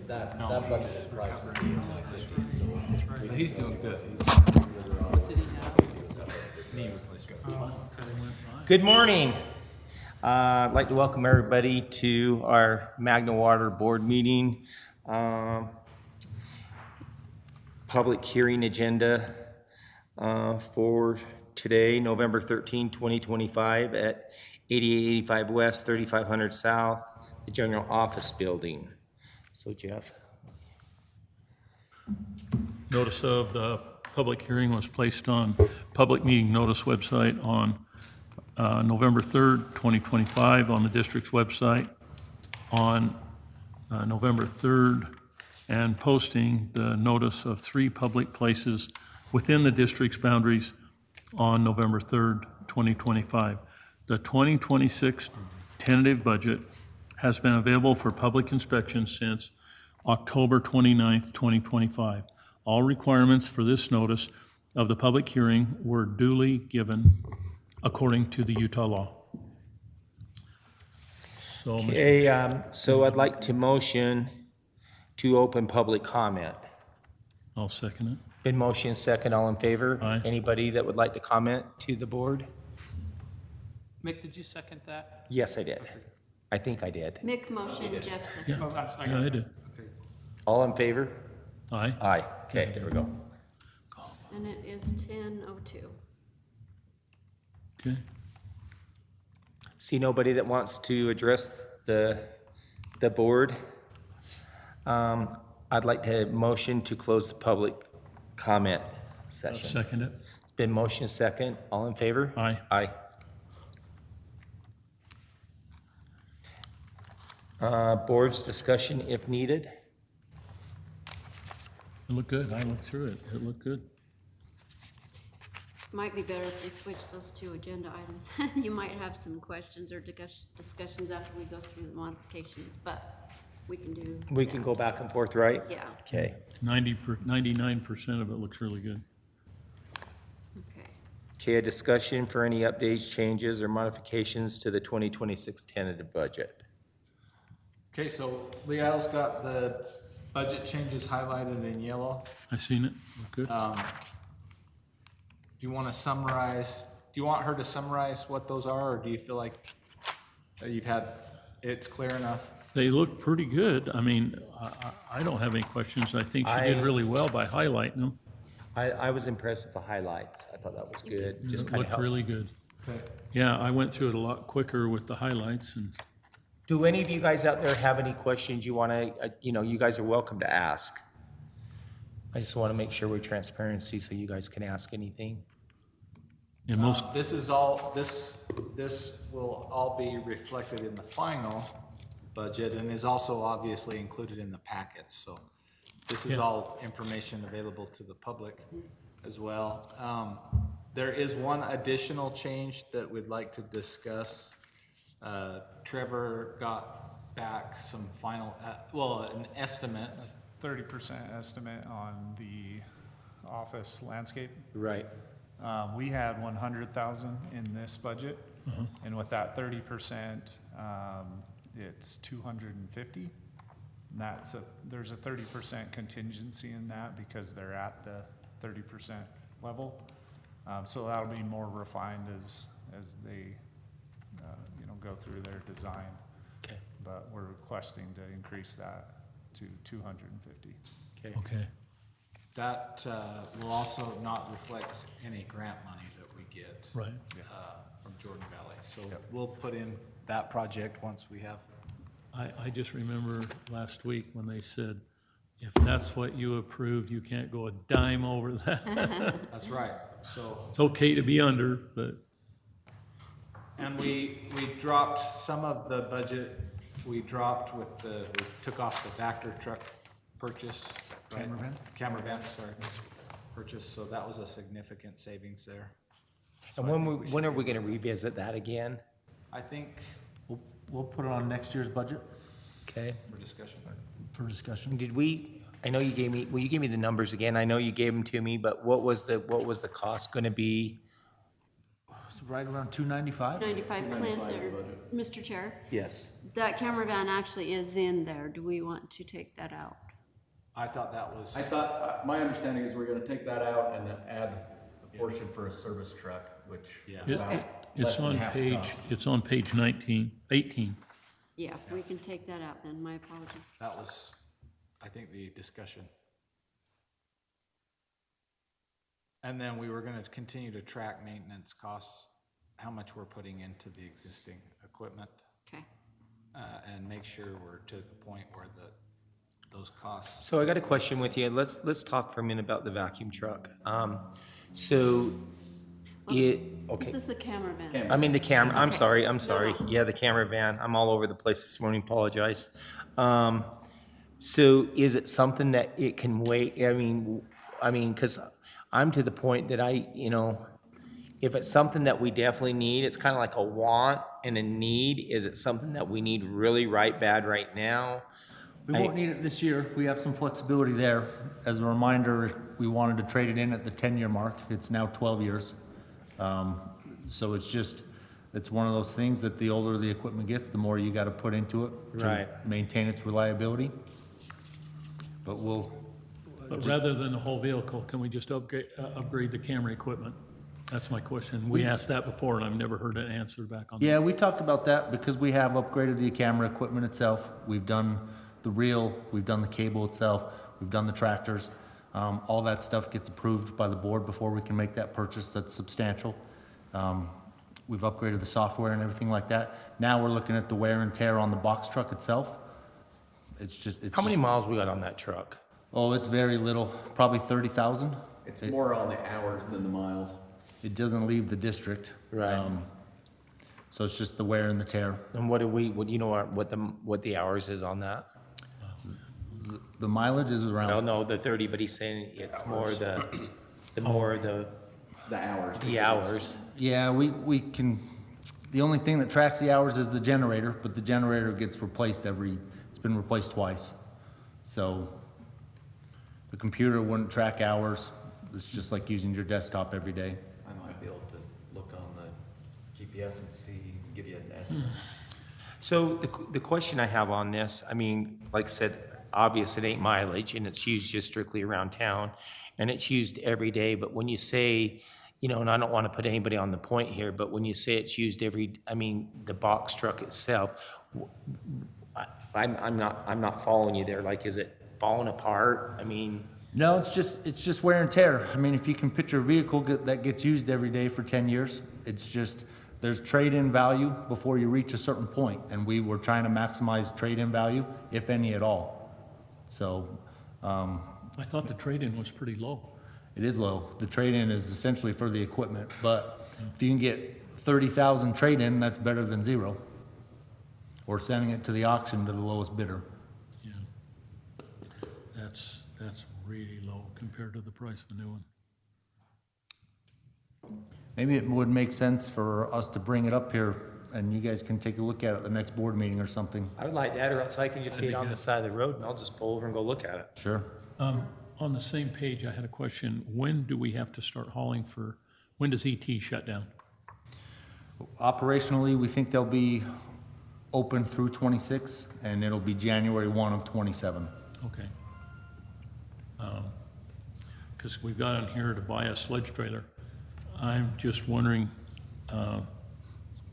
that No, budget he's applies for recovering me. from his knee. He's doing good. Knee replacement. Good morning. I'd like to welcome everybody to our Magna Water Board meeting. Public hearing agenda for today, November 13, 2025 at 8885 West, 3500 South, the General Office Building. So Jeff. Notice of the public hearing was placed on public meeting notice website on November 3rd, 2025, on the district's website on November 3rd, and posting the notice of 3 public places within the district's boundaries on November 3rd, 2025. The 2026 tentative budget has been available for public inspection since October 29th, 2025. All requirements for this notice of the public hearing were duly given according to the Utah law. So, Mr. Okay, so I'd like to motion to open public comment. I'll second it. Been motion second, all in favor? Aye. Anybody that would like to comment to the board? Mick, did you second that? Yes, I did. I think I did. Mick motion, Jeff second. Oh, I'm sorry. Yeah, I did. All in favor? Aye. Aye. Okay, there we go. And it is 10:02. Okay. See nobody that wants to address the board? I'd like to motion to close the public comment I'll session. second it. It's been motion second. All in favor? Aye. Aye. Board's discussion if needed. It looked good. I looked through it. It looked good. Might be better if we switch those two agenda items. You might have some questions or discussions after we go through the modifications, but we can do. We can go back and forth, right? Yeah, Okay. 99% of it looks really good. okay. Okay, a discussion for any updates, changes, or modifications to the 2026 tentative budget. Okay, so Leal's got the budget changes highlighted in yellow. I seen it. Looked good. Do you want to summarize, do you want her to summarize what those are, or do you feel like that you've had, it's clear enough? They look pretty good. I mean, I don't have any questions. I think she did I- really well by highlighting them. I was impressed with the highlights. I thought that was good. Just It kind of looked helps. really good. Okay. Yeah, I went through it a lot quicker with the highlights, and Do any of you guys out there have any questions you want to, you guys are welcome to ask. I just want to make sure we're transparency so you guys can ask anything. in most, This is all, this will all be reflected in the final budget and is also obviously included in the packet, so this is Yeah. all information available to the public as well. There is one additional change that we'd like to discuss. Trevor got back some final, an estimate. 30% estimate on the office landscape. Right. We had 100,000 in this budget, and with that 30%, it's 250. And there's a 30% contingency in that because they're at the 30% level. So that'll be more refined as they, go through their design. Okay. But we're requesting to increase that to 250. Okay. okay. That will also not reflect any grant money that we get Right. from Jordan Valley. So we'll put in that project once we have. I just remember last week when they said, if that's what you approved, you can't go a dime over that. That's right. So, It's okay to be under, but and we dropped some of the budget, we dropped we took off the Vector truck purchase. Right? Camera van, sorry, purchase, so that was a significant savings there. So And I think we when should are we going to revisit that again? I think We'll put it on next year's budget Okay. for discussion. for discussion. Did we, I know you gave me, will you give me the numbers again? I know you gave them to me, but what was the cost going to be? right around 295? 95, Clint, or, Mr. Chair, Yes. that camera van actually is in there. Do we want to take that out? I thought that was, I thought, my understanding is we're gonna take that out and then add a portion for a service truck, which Yeah. is about less It's than on half the page, cost. it's on page 18. Yeah, we can take that out then. My apologies. that was, I think, the discussion. And then we were gonna continue to track maintenance costs, how much we're putting into the existing equipment, Okay. and make sure we're to the point where those costs. So I got a question with you. Let's talk for a minute about the vacuum truck. So it, okay. This is the camera van. I mean, the camera, I'm Okay. sorry. No. Yeah, the camera van. I'm all over the place this morning, apologize. So is it something that it can wait? I mean, because I'm to the point that if it's something that we definitely need, it's kind of like a want and a need. Is it something that we need really right bad right now? We won't need it this year. We have some flexibility there. As a reminder, we wanted to trade it in at the 10-year mark. It's now 12 years. So it's one of those things that the older the equipment gets, the more you got to put into it to Right. maintain its reliability. But But rather than the whole vehicle, can we just upgrade the camera equipment? That's my question. We asked that before, and I've never heard an answer back on that. yeah, we talked about that because we have upgraded the camera equipment itself. We've done the reel, we've done the cable itself, we've done the tractors. All that stuff gets approved by the board before we can make that purchase. That's substantial. We've upgraded the software and everything like that. Now we're looking at the wear and tear on the box truck itself. It's How many miles we got on that truck? Oh, it's very little, probably 30,000. It's more on the hours than the miles. It doesn't leave the district. Right. So it's just the wear and the tear. And what the hours is on that? The mileage is No, around, no, the 30, but he's saying it's more the The hours. the hours. yeah, we can, the only thing that tracks the hours is the generator, but the generator gets replaced it's been replaced twice. So the computer wouldn't track hours. It's just like using your desktop every day. I might be able to look on the GPS and see, give you an estimate. So the question I have on this, I mean, like I said, obvious it ain't mileage and it's used just strictly around town and it's used every day, but when you say, and I don't want to put anybody on the point here, but when you say it's used the box truck itself, I'm not following you there. Like, is it falling apart? I mean, No, it's just wear and tear. I mean, if you can picture a vehicle that gets used every day for 10 years, it's just, there's trade-in value before you reach a certain point, and we were trying to maximize trade-in value, if any at all. So, I thought the trade-in was pretty low. it is low. The trade-in is essentially for the equipment, but if you can get 30,000 trade-in, that's better than zero. Or sending it to the auction to the lowest bidder. Yeah. That's really low compared to the price of a new one. Maybe it would make sense for us to bring it up here, and you guys can take a look at it at the next board meeting or something. I would like that, or else I can just That'd see it be on the good. side of the road and I'll just pull over and go look at it. Sure. On the same page, I had a question. When do we have to start hauling when does ET shut down? Operationally, we think they'll be open through 26, and it'll be January 1 of 27. Okay. Because we've got on here to buy a sledge trailer. I'm just wondering,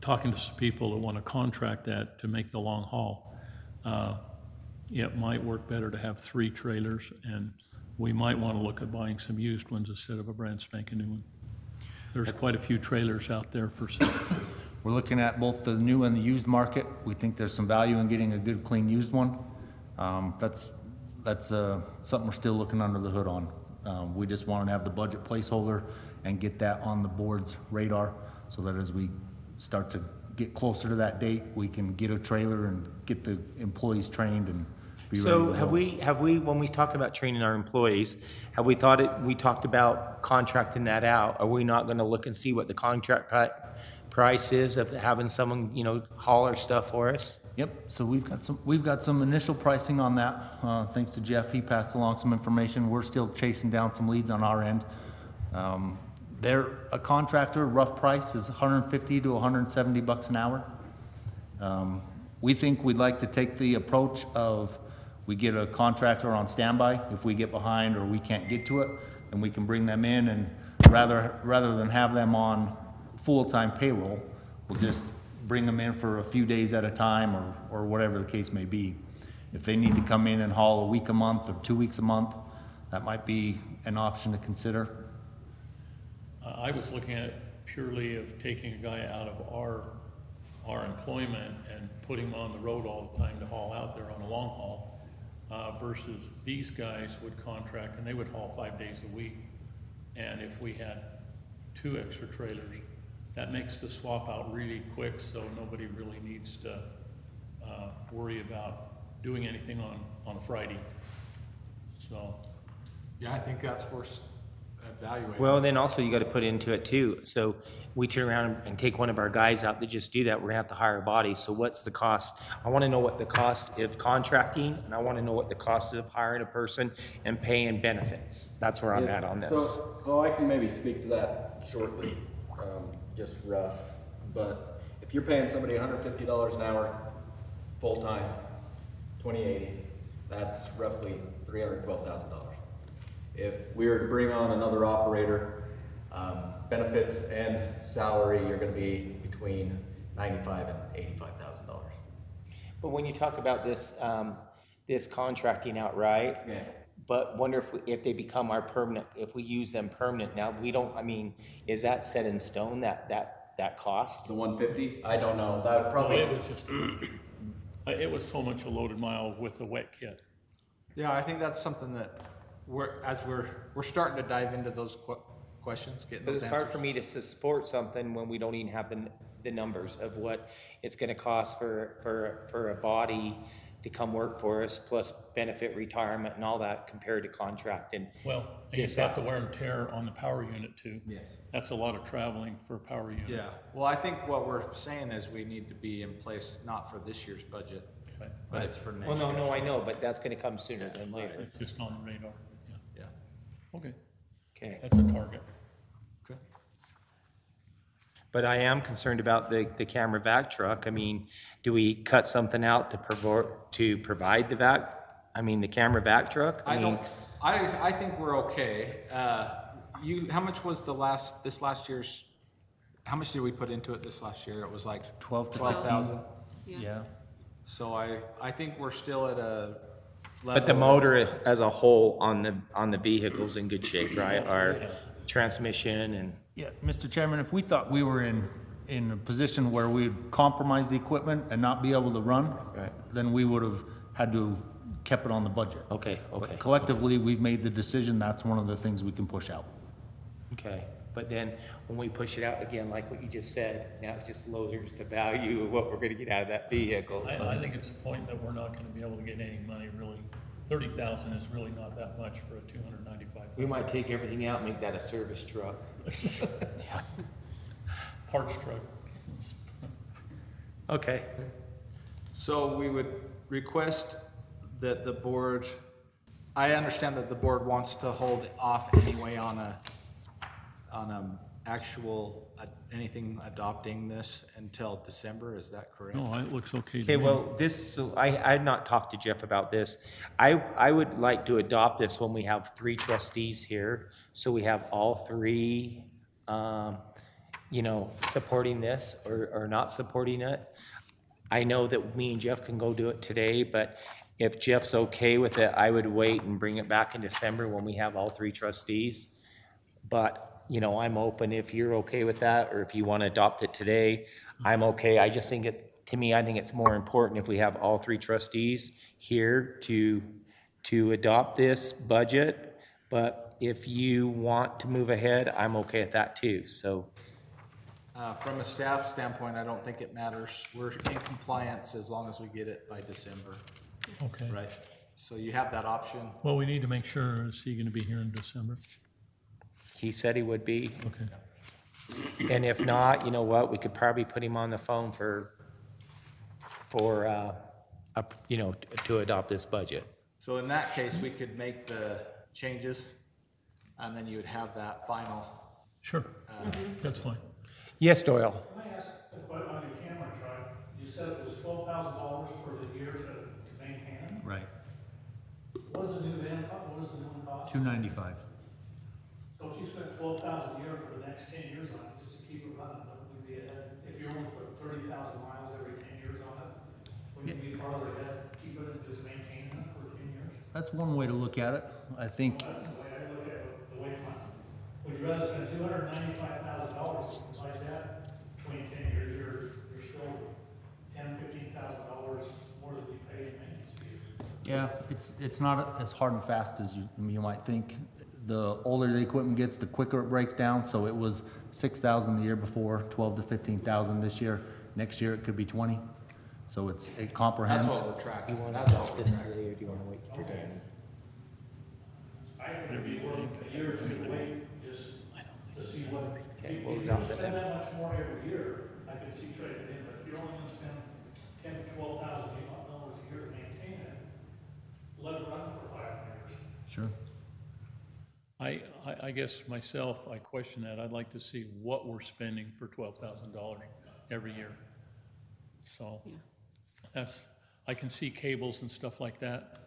talking to some people that want to contract that to make the long haul, it might work better to have 3 trailers, and we might want to look at buying some used ones instead of a brand spanking new one. There's quite a few trailers out there for sale. We're looking at both the new and the used market. We think there's some value in getting a good, clean, used one. That's something we're still looking under the hood on. We just want to have the budget placeholder and get that on the board's radar, so that as we start to get closer to that date, we can get a trailer and get the employees trained and be ready to So go. have we, when we talk about training our employees, we talked about contracting that out? Are we not gonna look and see what the contract price is of having someone, haul our stuff for us? Yep, so we've got some initial pricing on that, thanks to Jeff, he passed along some information, we're still chasing down some leads on our end. a contractor, rough price is 150 to 170 bucks an hour. We think we'd like to take the approach of, we get a contractor on standby. If we get behind or we can't get to it, then we can bring them in, and rather than have them on full-time payroll, we'll just bring them in for a few days at a time, or whatever the case may be. If they need to come in and haul a week a month or 2 weeks a month, that might be an option to consider. I was looking at purely of taking a guy out of our employment and putting him on the road all the time to haul out there on a long haul, versus these guys would contract and they would haul 5 days a week. And if we had 2 extra trailers, that makes the swap out really quick, so nobody really needs to worry about doing anything on a Friday. So, Yeah, I think that's worth evaluating. Well, then also you gotta put into it too, so we turn around and take one of our guys out to just do that, we're gonna have to hire a body, so what's the cost? I wanna know what the cost of contracting, and I wanna know what the cost of hiring a person and paying benefits. That's where I'm at on this. So I can maybe speak to that shortly, just rough, but if you're paying somebody $150 an hour, full-time, 20/80, that's roughly $312,000. If we were to bring on another operator, benefits and salary, you're gonna be between $95,000 and $85,000. But when you talk about this, this contracting out, right? Yeah. But wonder if they become our permanent, if we use them permanent, now, we don't, I mean, is that set in stone, that cost? The 150, I don't know, that would well, probably. it was just, it was so much a loaded mile with a wet kit. Yeah, I think that's something that we're starting to dive into those questions, getting But those it's hard answers. for me to support something when we don't even have the numbers of what it's gonna cost for a body to come work for us, plus benefit retirement and all that compared to contract and. Well, and you've got the wear and tear on the power unit too. Yes. That's a lot of traveling for a power unit. Yeah, well, I think what we're saying is we need to be in place, not for this year's budget, Right. but it's for next Well, year. no, I know, but that's gonna come sooner than later. It's just on the radar. Yeah. Yeah. Okay, Okay. that's a target. Okay. But I am concerned about the camera vac truck. I mean, do we cut something out to provide the vac? I mean, the camera vac truck? I mean, don't, I think we're okay. How much was this last year's, how much did we put into it this last year? It was like 12 to 12,000. Yeah. So I think we're still at a level. But the motor as a whole on the vehicle's in good shape, right? Our transmission and, Yeah, Mr. Chairman, if we thought we were in a position where we'd compromise the equipment and not be able to run, Right. then we would have had to kept it on the budget. okay. But collectively, we've made the decision, that's one of the things we can push out. Okay, but then when we push it out again, like what you just said, now it just lowers the value of what we're gonna get out of that vehicle. I think it's the point that we're not gonna be able to get any money really. 30,000 is really not that much for a 295 We might take everything out and make that a service truck. parts truck. Okay. So we would request that the board, I understand that the board wants to hold off anyway on a actual, anything adopting this until December, is that correct? No, it looks okay to Okay, me. well, so I had not talked to Jeff about this. I would like to adopt this when we have 3 trustees here, so we have all 3, supporting this or not supporting it. I know that me and Jeff can go do it today, but if Jeff's okay with it, I would wait and bring it back in December when we have all 3 trustees. But, I'm open if you're okay with that, or if you want to adopt it today, I'm okay. I just think I think it's more important if we have all 3 trustees here to adopt this budget. But if you want to move ahead, I'm okay with that too, so. From a staff standpoint, I don't think it matters. We're in compliance as long as we get it by December, Okay. right? So you have that option. Well, we need to make sure, is he gonna be here in December? He said he would be, Okay. and if not, you know what, we could probably put him on the phone to adopt this budget. So in that case, we could make the changes, and then you would have that final Sure, that's fine. Yes, Doyle? Can I ask a question on your camera truck? You said it was $12,000 for the year to maintain it? Right. What does a new van cost, what does a new one cost? $295. So if you spent $12,000 a year for the next 10 years on it, just to keep it running, wouldn't we be ahead? If you only put 30,000 miles every 10 years on it, wouldn't you be farther ahead, keep it and just maintaining it for 10 years? That's one way to look at it. I think, That's the way I look at it, the way plan. Would you rather spend $295,000 like that, 10 years, you're still $10,000, $15,000 more than you pay in maintenance fees? yeah, it's not as hard and fast as you might think. The older the equipment gets, the quicker it breaks down, so it was 6,000 the year before, 12 to 15,000 this year. Next year, it could be 20. So it That's comprehends. what we're tracking. You want to That's what adopt we're this tracking. today, or do you want to wait for Danny? I think it'd be worth a year or two to wait, just to see what. Okay, if we'll you adopt it spend then. that much more every year, I could see trading in, but if you're only gonna spend $10,000 to $12,000 a year to maintain it, let it run for 5 years. Sure. I guess myself, I question that. I'd like to see what we're spending for $12,000 every year. So Yeah. that's, I can see cables and stuff like that,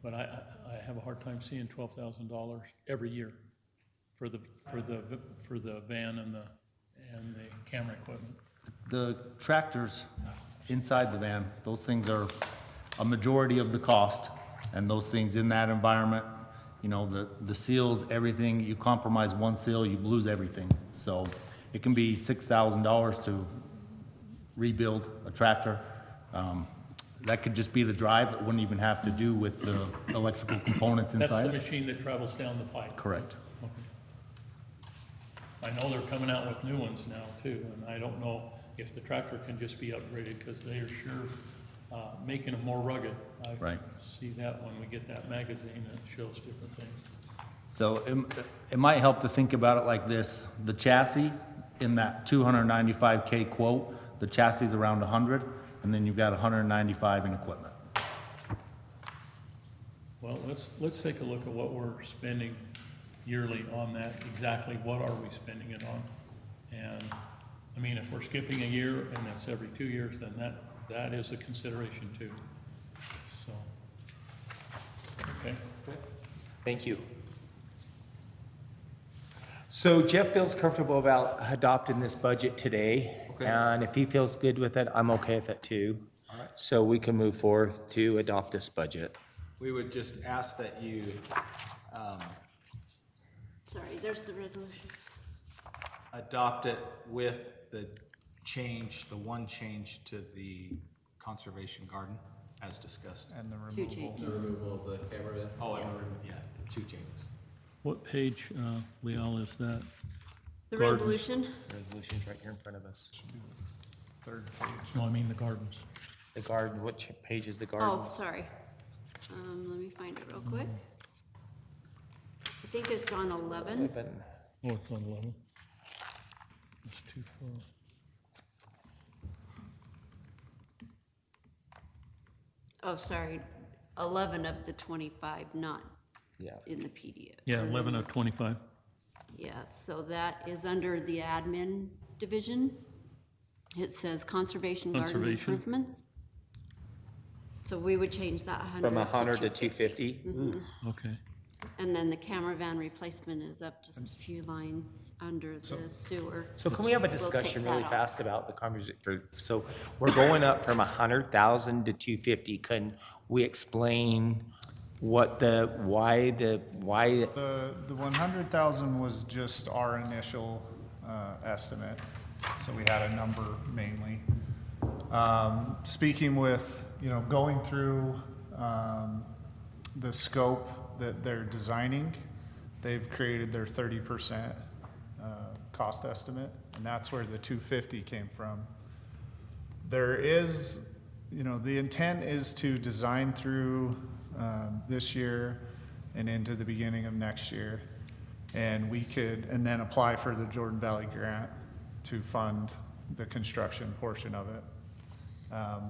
but I have a hard time seeing $12,000 every year for the van and the camera equipment. The tractors inside the van, those things are a majority of the cost. And those things in that environment, you know, the seals, everything, you compromise one seal, you lose everything. So it can be $6,000 to rebuild a tractor. That could just be the drive. It wouldn't even have to do with the electrical components That's the inside. machine that travels down the pipe. Correct. Okay. I know they're coming out with new ones now too, and I don't know if the tractor can just be upgraded, because they are sure making them more rugged. Right. I see that when we get that magazine that shows different things. So it might help to think about it like this. The chassis in that 295K quote, the chassis is around 100, and then you've got 195 in equipment. Well, let's take a look at what we're spending yearly on that. Exactly what are we spending it on? And, I mean, if we're skipping a year and that's every 2 years, then that is a consideration too. So, okay. Thank you. So Jeff feels comfortable about adopting this budget today. And if he feels good with it, I'm okay with it too. All right. So we can move forth to adopt this budget. We would just ask that you, Sorry, there's the resolution. adopt it with the change, the one change to the conservation garden as discussed. And the Two removal. changes. Removal of the camera van. Oh, and, Yes. yeah, 2 changes. What page, Leal, is that? The Gardens. resolution, Resolution's right here in front of us. Third page. No, I mean the gardens. The garden, what page is the oh, garden? sorry. Let me find it real quick. I think it's on 11. Oh, it's on 11. It's too far. Oh, sorry, 11 of the 25, not Yeah. in the PDF. Yeah, 11 of 25. Yeah, so that is under the admin division. It says conservation garden Conservation. improvements. So we would change that 100 From 100 to 250. 250? Okay. And then the camera van replacement is up just a few lines under the sewer. So can we have a We'll take discussion that really off. fast about the conversation? So we're going up from 100,000 to 250. Can we explain what why? The 100,000 was just our initial estimate, so we had a number mainly. Speaking with, going through the scope that they're designing, they've created their 30% cost estimate, and that's where the 250 came from. There is, the intent is to design through this year and into the beginning of next year. And and then apply for the Jordan Valley grant to fund the construction portion of it.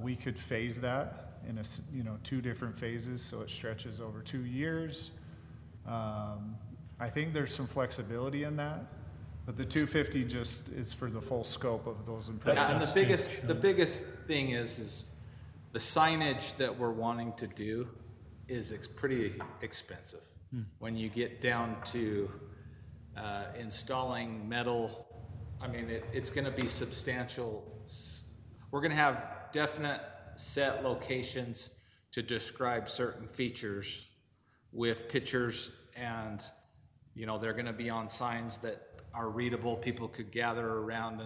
We could phase that in 2 different phases, so it stretches over 2 years. I think there's some flexibility in that. But the 250 just is for the full scope of those Yeah, improvements. and the biggest thing is the signage that we're wanting to do is pretty expensive. When you get down to installing metal, I mean, it's gonna be substantial. We're gonna have definite set locations to describe certain features with pictures, and, you know, they're gonna be on signs that are readable, people could gather around,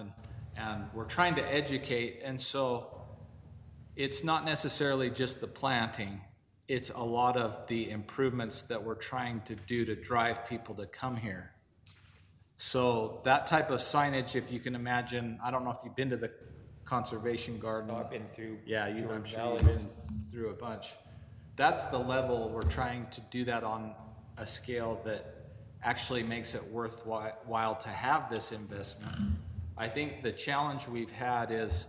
and we're trying to educate, and so it's not necessarily just the planting, it's a lot of the improvements that we're trying to do to drive people to come here. So that type of signage, if you can imagine, I don't know if you've been to the conservation garden. I've been through. Yeah, I'm Jordan sure you've Valley's. been through a bunch. That's the level we're trying to do that on a scale that actually makes it worthwhile to have this investment. I think the challenge we've had is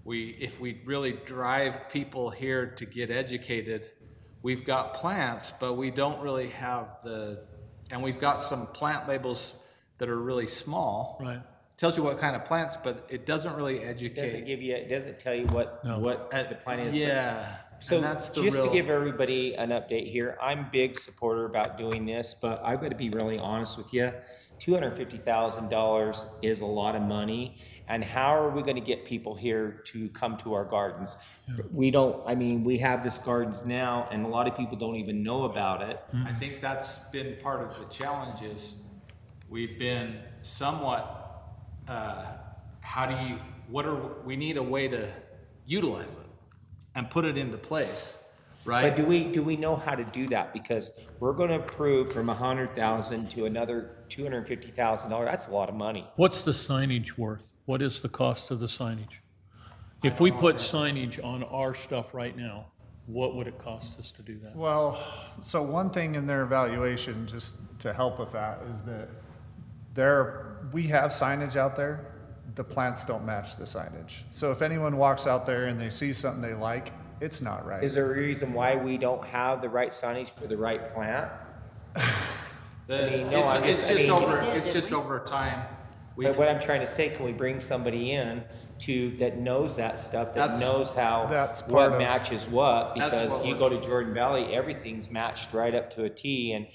if we really drive people here to get educated, we've got plants, but we don't really have and we've got some plant labels that are really small. Right. Tells you what kind of plants, but it doesn't really educate. It doesn't tell you what the plan is. but- Yeah. So and that's the just to real- give everybody an update here, I'm a big supporter about doing this, but I've got to be really honest with you. $250,000 is a lot of money. And how are we going to get people here to come to our gardens? We have this gardens now and a lot of people don't even know about it. I think that's been part of the challenge is we've been somewhat, we need a way to utilize it and put it into place, right? But do we know how to do that? Because we're going to approve from $100,000 to another $250,000. That's a lot of money. What's the signage worth? What is the cost of the signage? If we put signage on our stuff right now, what would it cost us to do that? Well, so one thing in their evaluation, just to help with that, is that we have signage out there, the plants don't match the signage. So if anyone walks out there and they see something they like, it's not right. Is there a reason why we don't have the right signage for the right plant? It's just over time. But what I'm trying to say, can we bring somebody in that knows that stuff, that That's- knows that's part what of- matches what? That's Because what you we're- go to Jordan Valley, everything's matched right up to a T, and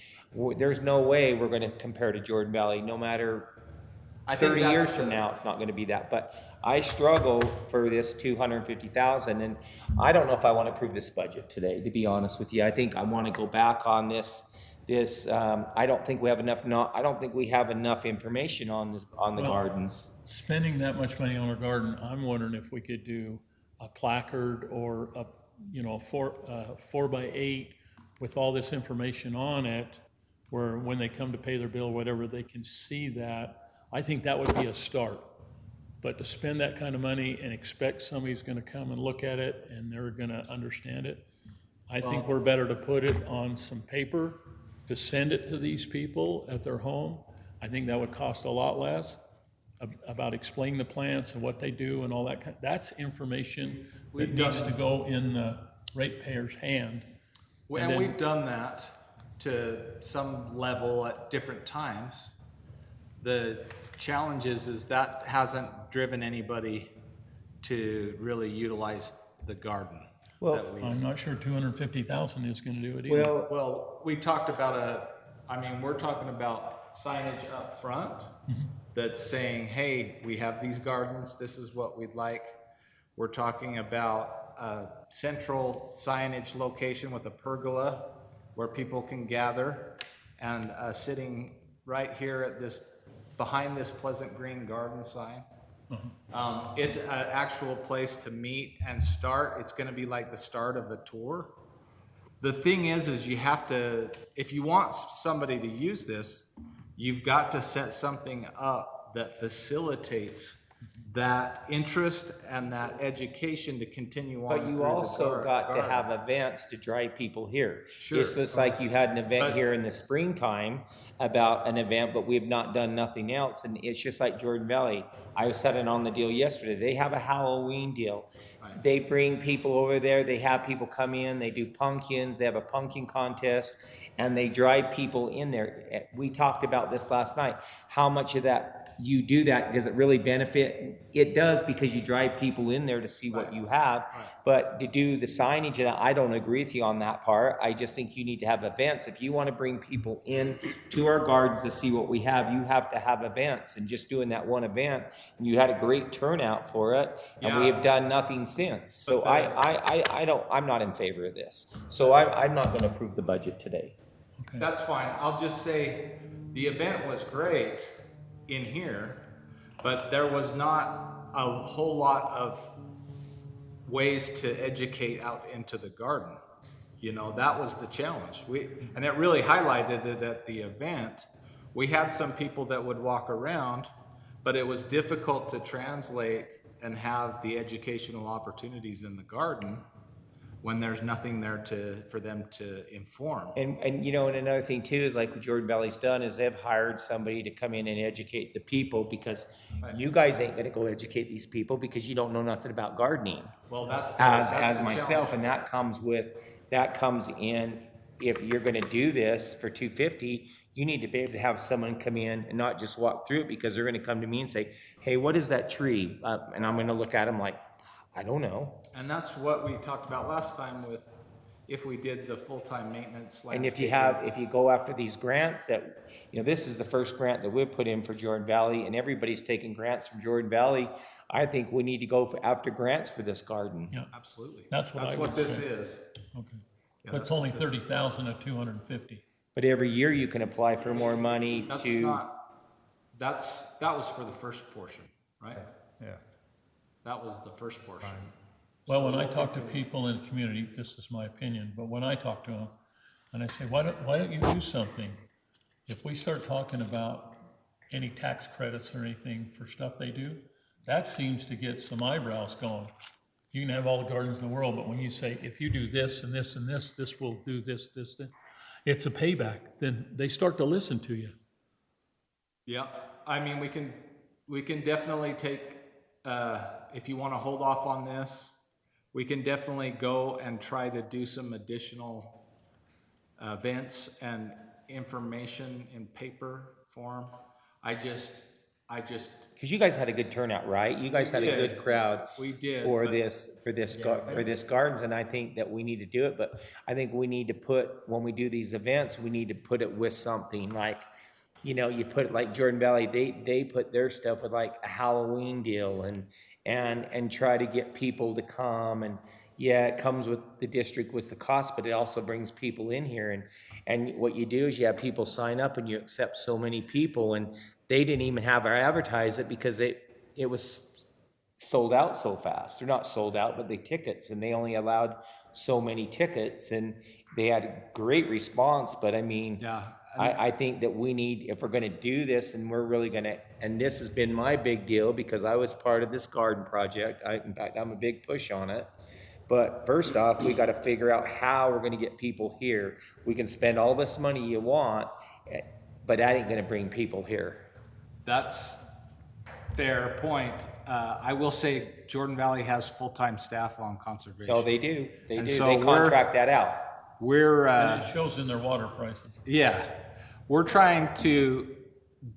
there's no way we're gonna compare to Jordan Valley, no matter I think 30 that's years the- from now, it's not gonna be that. But I struggle for this 250,000, and I don't know if I wanna approve this budget today, to be honest with you. I think I wanna go back on this, I don't think we have enough information on the Well- gardens. Spending that much money on our garden, I'm wondering if we could do a placard or a 4x8 with all this information on it, where when they come to pay their bill or whatever, they can see that. I think that would be a start. But to spend that kind of money and expect somebody's gonna come and look at it and they're gonna understand it, I think we're better to put it on some paper, to send it to these people at their home. I think that would cost a lot less, about explaining the plants and what they do and all that that's information that needs to go in the ratepayer's hand. And then- we've done that to some level at different times. The challenge is that hasn't driven anybody to really utilize the garden. that we- I'm not sure 250,000 is gonna do it either. Well, we talked about we're talking about signage up front that's saying, hey, we have these gardens, this is what we'd like. We're talking about a central signage location with a pergola where people can gather, and sitting right here behind this Pleasant Green Garden sign. It's an actual place to meet and start. It's gonna be like the start of a tour. The thing is you have to, if you want somebody to use this, you've got to set something up that facilitates that interest and that education to continue on. But you through the also got to garden. have events to drive people here. Sure. It's just like you had an event But- here in the springtime about an event, but we have not done nothing else. And it's just like Jordan Valley. I was sitting on the deal yesterday. They have a Halloween deal. They bring people over there. They have people come in. They do pumpkins. They have a pumpkin contest, and they drive people in there. We talked about this last night. How much of that you do that, does it really benefit? It does, because you drive people in there to see what you have. But to do the signage, and I don't agree with you on that part. I just think you need to have events. If you want to bring people in to our gardens to see what we have, you have to have events. And just doing that one event, and you had a great turnout for it, and we Yeah. have done nothing since. So But I'm not in favor of this. So I'm not going to approve the budget today. That's fine. I'll just say the event was great in here, but there was not a whole lot of ways to educate out into the garden. You know, that was the challenge. And it really highlighted it at the event. We had some people that would walk around, but it was difficult to translate and have the educational opportunities in the garden when there's nothing there for them to inform. And you know, and another thing too is like what Jordan Valley's done is they've hired somebody to come in and educate the people, because you guys ain't gonna go educate these people because you don't know nothing about gardening. Well, that's As the myself, challenge. and that comes in, if you're gonna do this for $250, you need to be able to have someone come in and not just walk through it, because they're gonna come to me and say, hey, what is that tree? And I'm gonna look at them like, I don't know. And that's what we talked about last time with, if we did the full-time maintenance And if landscaping. you go after these grants that, you know, this is the first grant that we've put in for Jordan Valley, and everybody's taking grants from Jordan Valley. I think we need to go after grants for this garden. Yeah, Absolutely. That's what I would this say. is. okay. Yeah, But it's that's only what this is. 30,000 of 250. But every year you can apply for more money That's to, not, that was for the first portion, right? Yeah. That was the first portion. Well, when I talk to people in the community, this is my opinion, but when I talk to them, and I say, why don't you do something? If we start talking about any tax credits or anything for stuff they do, that seems to get some eyebrows going. You can have all the gardens in the world, but when you say, if you do this and this and this will do this, it's a payback, then they start to listen to you. Yeah, I mean, we can definitely take, if you want to hold off on this, we can definitely go and try to do some additional events and information in paper form. I just, because you guys had a good turnout, right? You guys had a did. good crowd. We did, For but- this gardens, and I think that we need to do it, but I think we need to put, when we do these events, we need to put it with something like, you know, you put it like Jordan Valley, they put their stuff with like a Halloween deal and try to get people to come, and yeah, it comes with the district with the cost, but it also brings people in here, and what you do is you have people sign up and you accept so many people, and they didn't even have our advertise it because it was sold out so fast. They're not sold out, but the tickets, and they only allowed so many tickets, and they had a great response, but I mean, Yeah. I think that we need, if we're gonna do this, and we're really gonna, and this has been my big deal, because I was part of this garden project, in fact, I'm a big push on it. But first off, we gotta figure out how we're gonna get people here. We can spend all this money you want, but that ain't gonna bring people here. That's fair point. I will say Jordan Valley has full-time staff on conservation. No, they do, they And do, so they we're- contract that out. We're, And it shows in their water prices. yeah, we're trying to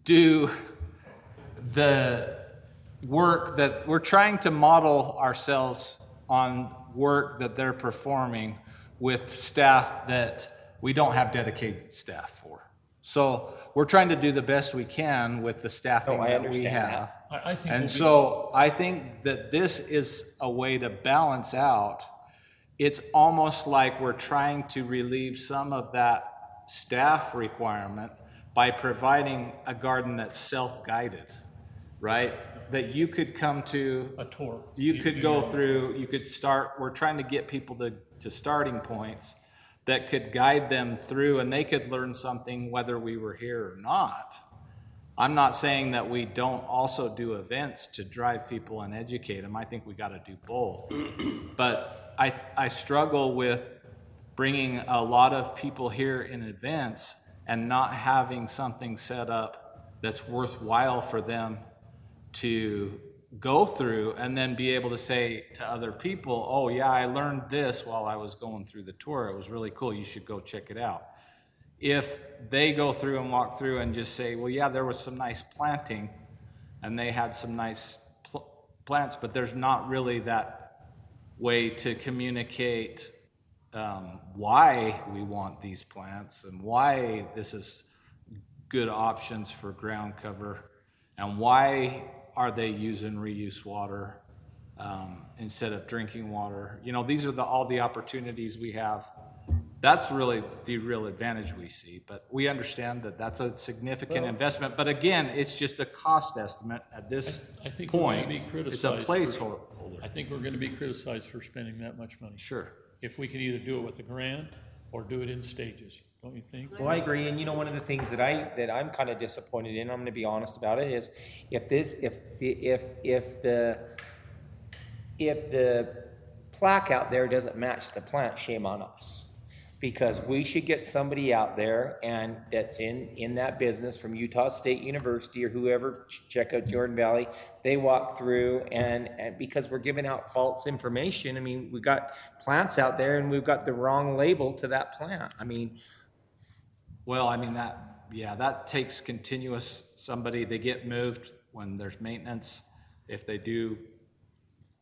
do the work that, we're trying to model ourselves on work that they're performing with staff that we don't have dedicated staff for. So we're trying to do the best we can with the staffing No, I that we understand have. that. I think we'll And be- so I think that this is a way to balance out. It's almost like we're trying to relieve some of that staff requirement by providing a garden that's self-guided, right? That you could come to. A tour. You You could do go your own through, you could start, we're trying to get people to starting points that could guide them through, and they could learn something whether we were here or not. I'm not saying that we don't also do events to drive people and educate them. I think we got to do both. But I struggle with bringing a lot of people here in events and not having something set up that's worthwhile for them to go through and then be able to say to other people, oh yeah, I learned this while I was going through the tour. It was really cool. You should go check it out. If they go through and walk through and just say, well, yeah, there was some nice planting, and they had some nice plants, but there's not really that way to communicate why we want these plants and why this is good options for ground cover, and why are they using reuse water instead of drinking water. You know, these are all the opportunities we have. That's really the real advantage we see, but we understand that that's a significant investment. But again, it's just a cost estimate at this I think we're going to point. be It's a criticized. placeholder. I think we're going to be criticized for spending that much money. Sure. If we can either do it with a grant or do it in stages, don't you think? Well, I agree, and you know, one of the things that I'm kind of disappointed in, I'm gonna be honest about it, is if the plaque out there doesn't match the plant, shame on us. Because we should get somebody out there and that's in that business from Utah State University or whoever, check out Jordan Valley, they walk through and because we're giving out false information. I mean, we've got plants out there and we've got the wrong label to that plant. I mean, Well, I mean, that takes continuous, they get moved when there's maintenance. If they do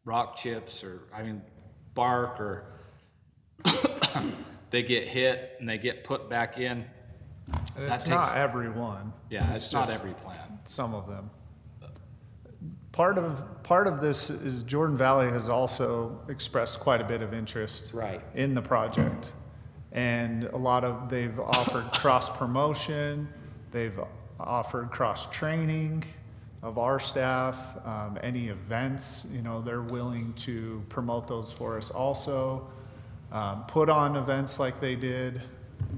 rock chips bark, or they get hit and they get put back in. And That it's not takes- every one. Yeah, it's not just every plant. Some of them. Part of this is Jordan Valley has also expressed quite a bit of interest Right. in the project. And they've offered cross promotion, they've offered cross training of our staff, any events, they're willing to promote those for us also. Put on events like they did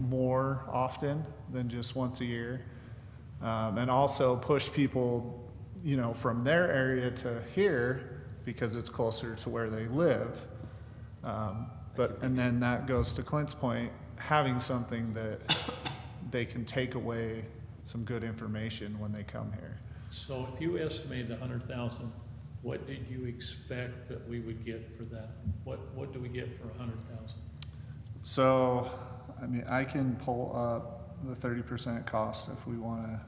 more often than just once a year. And also push people, from their area to here because it's closer to where they live. And then that goes to Clint's point, having something that they can take away some good information when they come here. So if you estimated 100,000, what did you expect that we would get for that? What do we get for 100,000? So, I can pull up the 30% cost if we want to.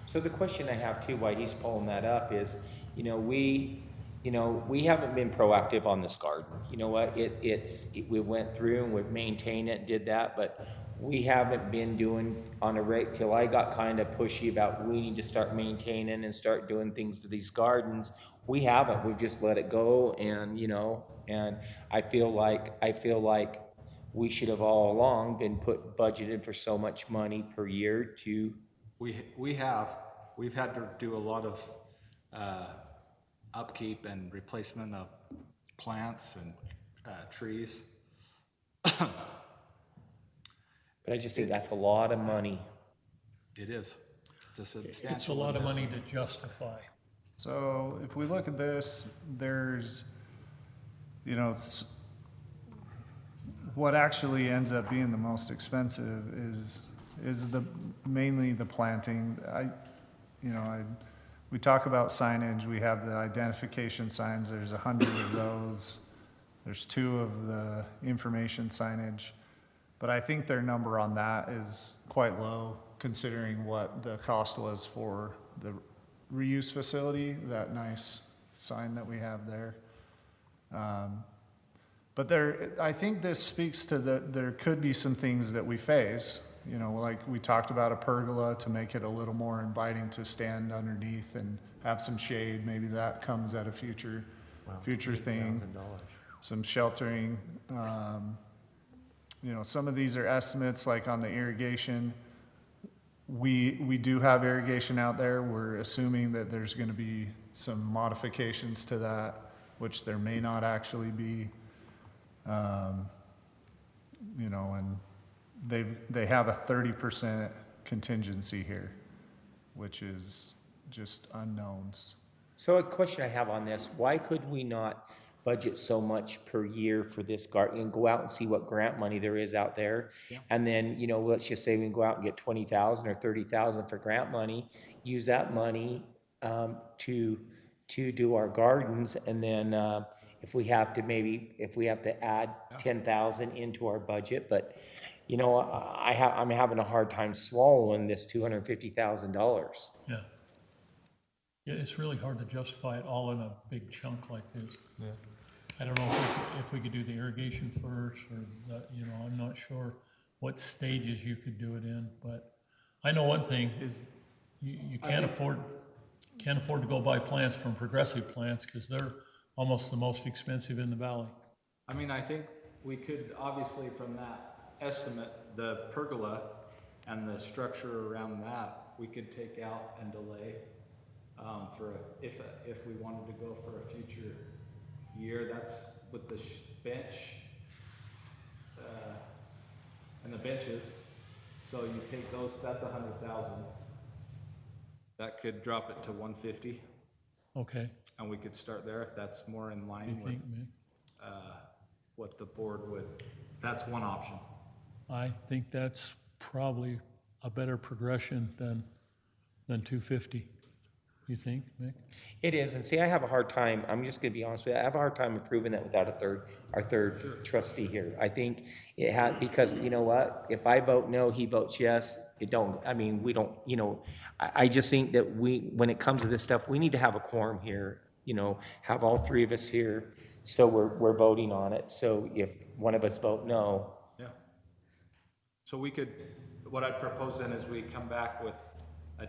so the question I have too, why he's pulling that up is, we haven't been proactive on this garden. You know what, we went through and we've maintained it, did that, but we haven't been doing on a rate till I got kind of pushy about we need to start maintaining and start doing things to these gardens. We haven't, we've just let it go and, and I feel like we should have all along been budgeted for so much money per year to. We've had to do a lot of upkeep and replacement of plants and trees. But I just think that's a lot of money. It is. It's a substantial. It's a lot of investment. money to justify. So if we look at this, there's, what actually ends up being the most expensive is mainly the planting. We talk about signage, we have the identification signs, there's 100 of those. There's 2 of the information signage. But I think their number on that is quite low considering what the cost was for the reuse facility, that nice sign that we have there. But I think this speaks to there could be some things that we face, like we talked about a pergola to make it a little more inviting to stand underneath and have some shade. Maybe that comes at a future thing. Some sheltering. Some of these are estimates, like on the irrigation. We do have irrigation out there. We're assuming that there's going to be some modifications to that, which there may not actually be. And they have a 30% contingency here, which is just unknowns. So a question I have on this, why could we not budget so much per year for this garden and go out and see what grant money there is out there? Yeah. And then, let's just say we can go out and get 20,000 or 30,000 for grant money, use that money to do our gardens, and then if we have to add 10,000 into our budget, but I'm having a hard time swallowing this $250,000. Yeah. Yeah, it's really hard to justify it all in a big chunk like this. Yeah. I don't know if we could do the irrigation first, or that, you know, I'm not sure what stages you could do it in, but I know one thing is you can't afford to go buy plants from Progressive Plants, because they're almost the most expensive in the valley. I mean, I think we could, obviously from that estimate, the pergola and the structure around that, we could take out and delay if we wanted to go for a future year. That's with the bench and the benches. So you take those, that's 100,000. That could drop it to 150, Okay, and we could start there if that's more in you line with think, Mick? what the board would, that's one option. I think that's probably a better progression than 250. You think, Mick? It is, and see, I have a hard time, I'm just gonna be honest with you, I have a hard time approving that without our third trustee here. I think it had, because you know what, if I vote no, he votes yes, it don't, I mean, we don't, you know, I just think that when it comes to this stuff, we need to have a quorum here, you know, have all three of us here, so we're voting on it, so if one of us vote no. Yeah. So we could, what I'd propose then is we come back with a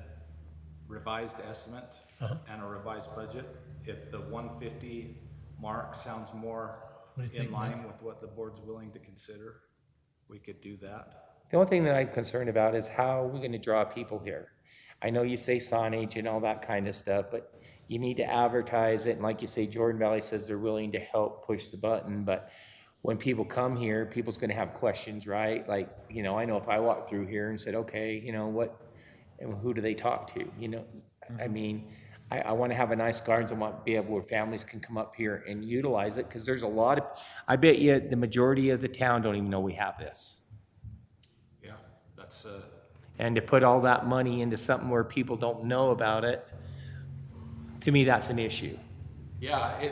revised estimate and a revised budget. If the 150 mark sounds more What do you in think, line Mike? with what the board's willing to consider, we could do that. The only thing that I'm concerned about is how are we gonna draw people here? I know you say signage and all that kind of stuff, but you need to advertise it, and like you say, Jordan Valley says they're willing to help push the button, but when people come here, people's gonna have questions, right? Like, you know, I know if I walked through here and said, okay, you know, what, and who do they talk to, you know? I mean, I wanna have a nice gardens, I want to be able where families can come up here and utilize it, cause there's a lot of, I bet you the majority of the town don't even know we have this. Yeah, that's, And to put all that money into something where people don't know about it, to me, that's an issue. yeah,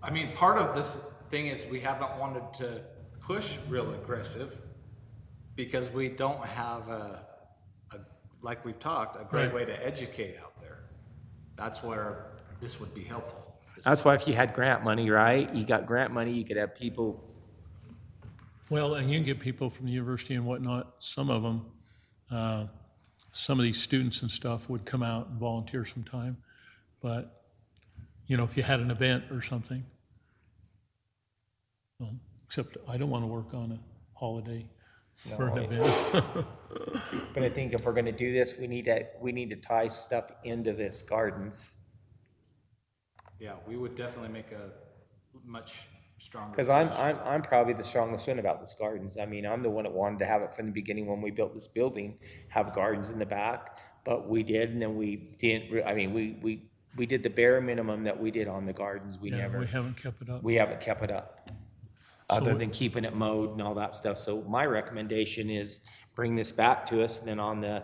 I mean, part of the thing is we haven't wanted to push real aggressive because we don't have like we've talked, a great Right. way to educate out there. That's where this would be helpful. That's why if you had grant money, right? You got grant money, you could have people, Well, and you can get people from the university and whatnot, some of them, some of these students and stuff would come out and volunteer some time. But, you know, if you had an event or something, except I don't want to work on a holiday for an event. but I think if we're gonna do this, we need to tie stuff into this gardens. Yeah, we would definitely make a much stronger. Cause I'm probably the strongest one about this gardens. I mean, I'm the one that wanted to have it from the beginning when we built this building, have gardens in the back. But we did, and then we didn't, I mean, we did the bare minimum that we did on the gardens. We Yeah, never. we haven't kept it up. We haven't kept it up, other than keeping it mowed and all that stuff. So my recommendation is bring this back to us, and then on the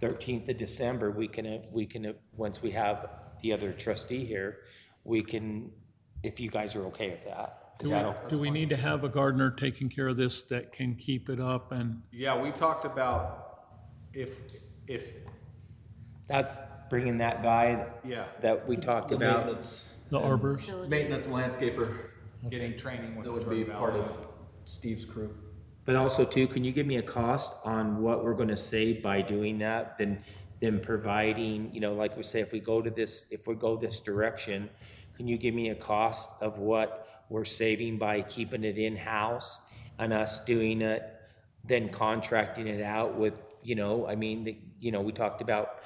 13th of December, we can, once we have the other trustee here, we can, if you guys are okay with that. Is that okay? Do we need to have a gardener taking care of this that can keep it up and, Yeah, we talked about if, That's bringing that guy yeah, that we talked The about. maintenance, the arbors? Facility. maintenance landscaper, getting training with that the would be Jordan part Valley. of Steve's crew. But also too, can you give me a cost on what we're gonna save by doing that, than providing, you know, like we say, if we go this direction, can you give me a cost of what we're saving by keeping it in-house and us doing it, then contracting it out with, you know, I mean, we talked about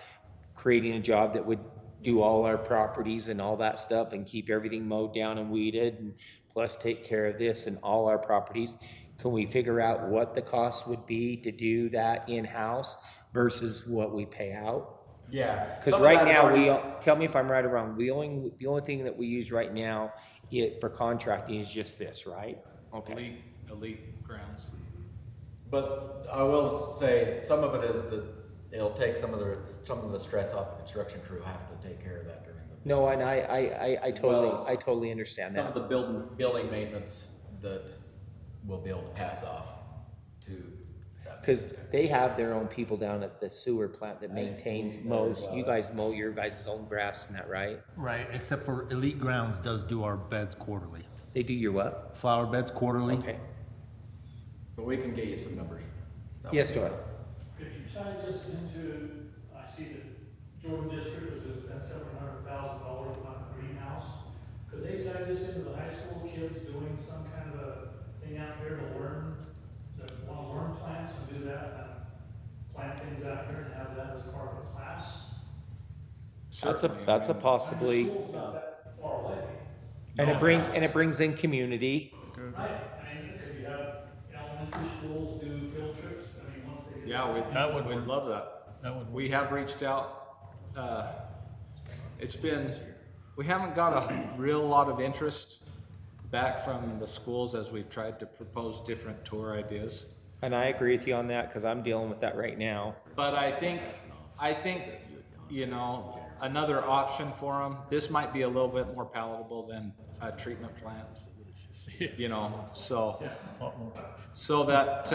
creating a job that would do all our properties and all that stuff and keep everything mowed down and weeded, and plus take care of this and all our properties. Can we figure out what the cost would be to do that in-house versus what we pay out? Yeah. Because some of right that is now, already- tell me if I'm right or wrong, the only thing that we use right now for contracting is just this, right? Okay. Elite grounds. But I will say, some of it is that it'll take some of the stress off the construction crew having to take care of that during the. No, and I totally understand Some of that. the building maintenance that we'll be able to pass off to Because they have their own people down at the sewer plant that maintains, mows, you guys mow your guys' own grass and that, right? Right, except for Elite Grounds does do our beds quarterly. They do your what? Flower beds quarterly. Okay. But we can get you some numbers. Yes, Doyle? Could you tie this into, I see that Jordan District has spent $700,000 on a greenhouse. Could they tie this into the high school kids doing some kind of a thing out there to learn, that want to learn plants and do that, and plant things out here and have that as part of a class? That's a possibly, School's not that far away. and it brings in community. Right, I mean, could you have elementary schools do field trips? I mean, once they get. Yeah, That would we'd work. love that. That would We have reached out, it's been, we haven't got a real lot of interest back from the schools as we've tried to propose different tour ideas. And I agree with you on that, because I'm dealing with that right now. But I think, you know, another option for them, this might be a little bit more palatable than a treatment plant. You know, so that,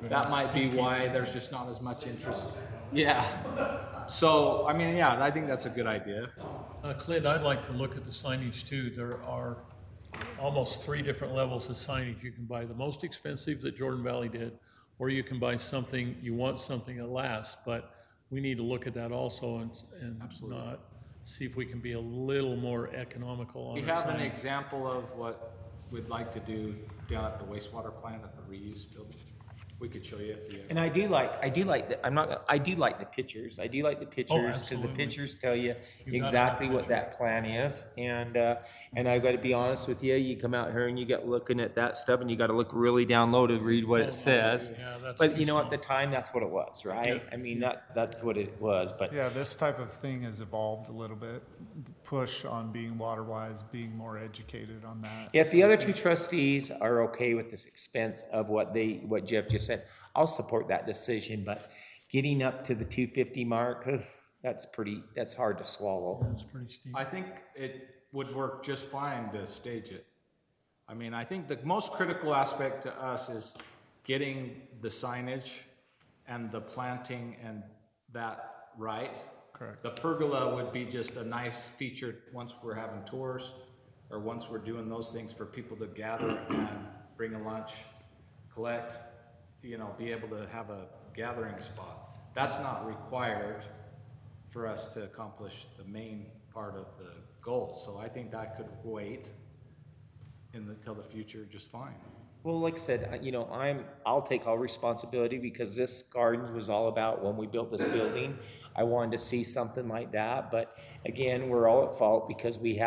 that might be why there's just not as much interest. Yeah. So, I mean, yeah, I think that's a good idea. Clint, I'd like to look at the signage too. There are almost 3 different levels of signage. You can buy the most expensive that Jordan Valley did, or you can buy something, you want something that lasts, but we need to look at that also and not, see if we can be a little more economical on We our have an signage. example of what we'd like to do down at the wastewater plant at the reuse building. We could show you if you. And I do like the pictures. I do like the pictures, because the absolutely. pictures tell you You've gotta exactly have what that plan is. And I've got to be honest with you, you come out here and you get looking at that stuff, and you got to look really down low to read what it says. Yeah, that's But too you know, at small. the time, that's what it was, right? I mean, that's what it was, but Yeah, this type of thing has evolved a little bit. Push on being water-wise, being more educated on that. if the other 2 trustees are okay with this expense of what Jeff just said, I'll support that decision, but getting up to the 250 mark, that's hard to swallow. That's pretty steep. I think it would work just fine to stage it. I mean, I think the most critical aspect to us is getting the signage and the planting and that right. Correct. The pergola would be just a nice feature once we're having tours, or once we're doing those things for people to gather and bring a lunch, collect, you know, be able to have a gathering spot. That's not required for us to accomplish the main part of the goal. So I think that could wait until the future just fine. Well, like I said, you know, I'll take all responsibility, because this gardens was all about when we built this building. I wanted to see something like that, but again, we're all at fault because we've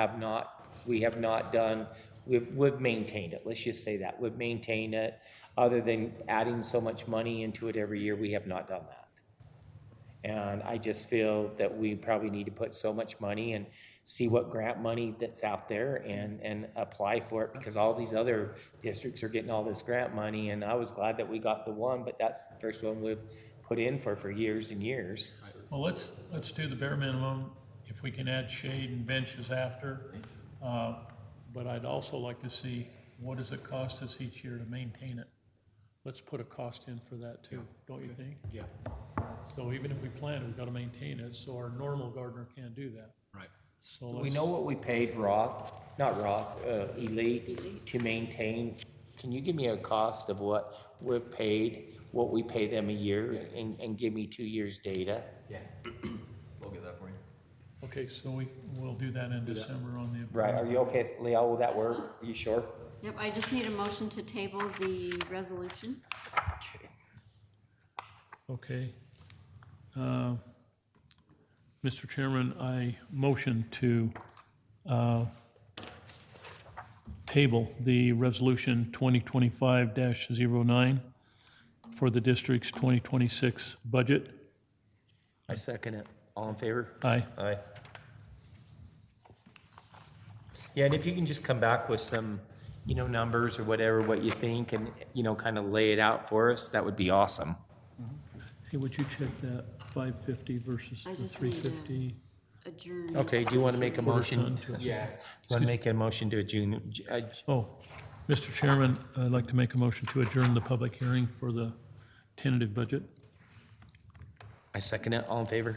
maintained it. Let's just say that. We've maintained it. Other than adding so much money into it every year, we have not done that. And I just feel that we probably need to put so much money and see what grant money that's out there and apply for it, because all these other districts are getting all this grant money, and I was glad that we got the one, but that's the first one we've put in for years and years. Well, let's do the bare minimum, if we can add shade and benches after. But I'd also like to see, what does it cost us each year to maintain it? Let's put a cost in for that too, don't you think? Yeah, So even if we plant it, we've got to maintain it, so our normal gardener can't do that. right. So We let's, know what we paid Elite to maintain. Can you give me a cost of what we've paid, what we pay them a year, and give me 2 years' data? Yeah. We'll get that for you. okay, so we'll do that in December on the. Right, are you okay, Leo, will that work? Are you sure? Yep, I just need a motion to table the resolution. Okay. Mr. Chairman, I motion to table the resolution 2025-09 for the district's 2026 budget. I second it. All in favor? Aye. Aye. Yeah, and if you can just come back with some, you know, numbers or whatever, what you think, and, you know, kind of lay it out for us, that would be awesome. Hey, would you check that 550 versus I the just need to 350? adjourn. Okay, do you want to make a motion? done Do to- you want to make a motion to adjourn? Oh, Mr. Chairman, I'd like to make a motion to adjourn the public hearing for the tentative budget. I second it. All in favor?